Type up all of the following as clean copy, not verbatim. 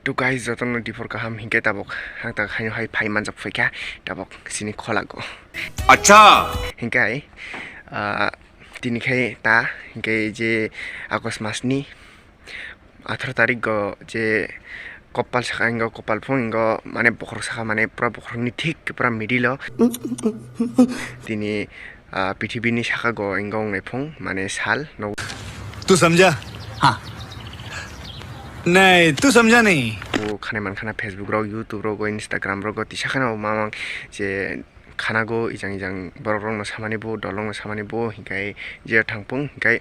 तो गाइस जतन डिफर का हम हिंके ताबक हां ता खाइ हाइ फाइ मान जब फैका ताबक सिनि खलागो अच्छा हिंके हाइ तिनिखाइ ता हिंके जे आगस्ट मासनि 18 तारिख गो जे कपाल साखा इंगो कपाल फुं इंगो माने बखर साखा माने पुरा बखरनि ठीक पुरा मिडिल तिनि पृथ्वीनि साखा गो इंगो नै फुं माने साल तू समझा हाँ नहीं तू समझा नहीं वो खाने मन खाना फेसबुक रो यूट्यूब रो इंस्टाग्राम रो तिसा खाना मामा जे खाना गो इजang इजang borok rok no samani bo dolong no samani bo hinkai je thangpung hinkai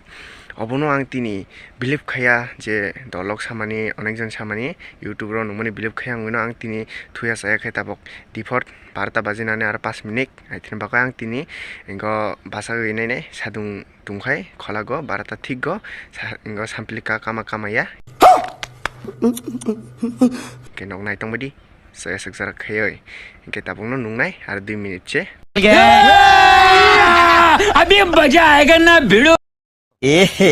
obono ang tini believe khaya je dolok samani onekjon samani youtube ro nungmani believe khaya ngono ang tini thuya saya khai tabok default 12 bajinane ar 5 minute aithrin bakai ang tini ingo basa geinai nei sadung tungkhai kholago 12 ta thik go ingo samplika kama kamaya ke nok nai tongbadi saya seksara khayoi इनके ताबुंग no नुंगनाय आरो 2 minute छे अभी मजा आएगा ना भिड़ो एहे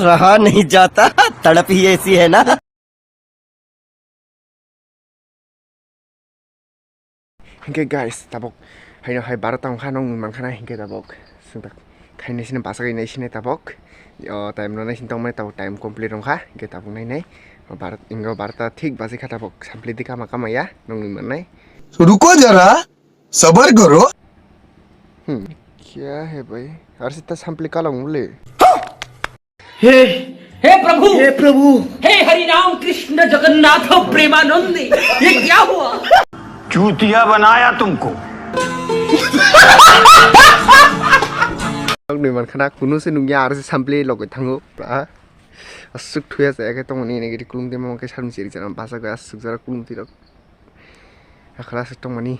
रहा नहीं जाता तड़प ही ऐसी है ना इनके गाइस ताबक हाइनो हाइ 12 ता ओंखा नं मानखाना इनके ताबक सुंदा खाइनेसिने बासागै नाइसिने ताबक टाइम नो नाइसिन तंमै ताब टाइम कमप्लीट ओंखा इनके ताबुं नाइ भारत इंगो भारत ठीक बाजे खाता बक सामप्ली दिखा माकामाया नंगनि मननाय रुको जरा सबर करो क्या है भाई हर सिता सामप्ली काला मुले हे प्रभु हे हरि राम कृष्ण जगन्नाथ प्रेमानंद ये क्या हुआ चूतिया बनाया तुमको नंगनि मनखाना कुनु से नुंगिया आरो सामप्ली लगै थांगो असुक थुया जायाखै तंगनि नेगेटि कुलुंदे ममके सारम सिरि जाना बासा गया असुक जरा कुलुंति रक आखलास तंगनि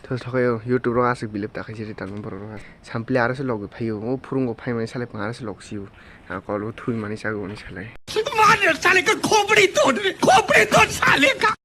थसखयो यूट्यूब रो आसुक बिलिप ताखै सिरि तांगन बर रो सामप्ले आरो से लगै फायो ओ फुरुंगो फायमानि साले आरो से लगसिउ आकल थुइ मानि सागो नि साले मार साले का खोपड़ी तोड़ साले का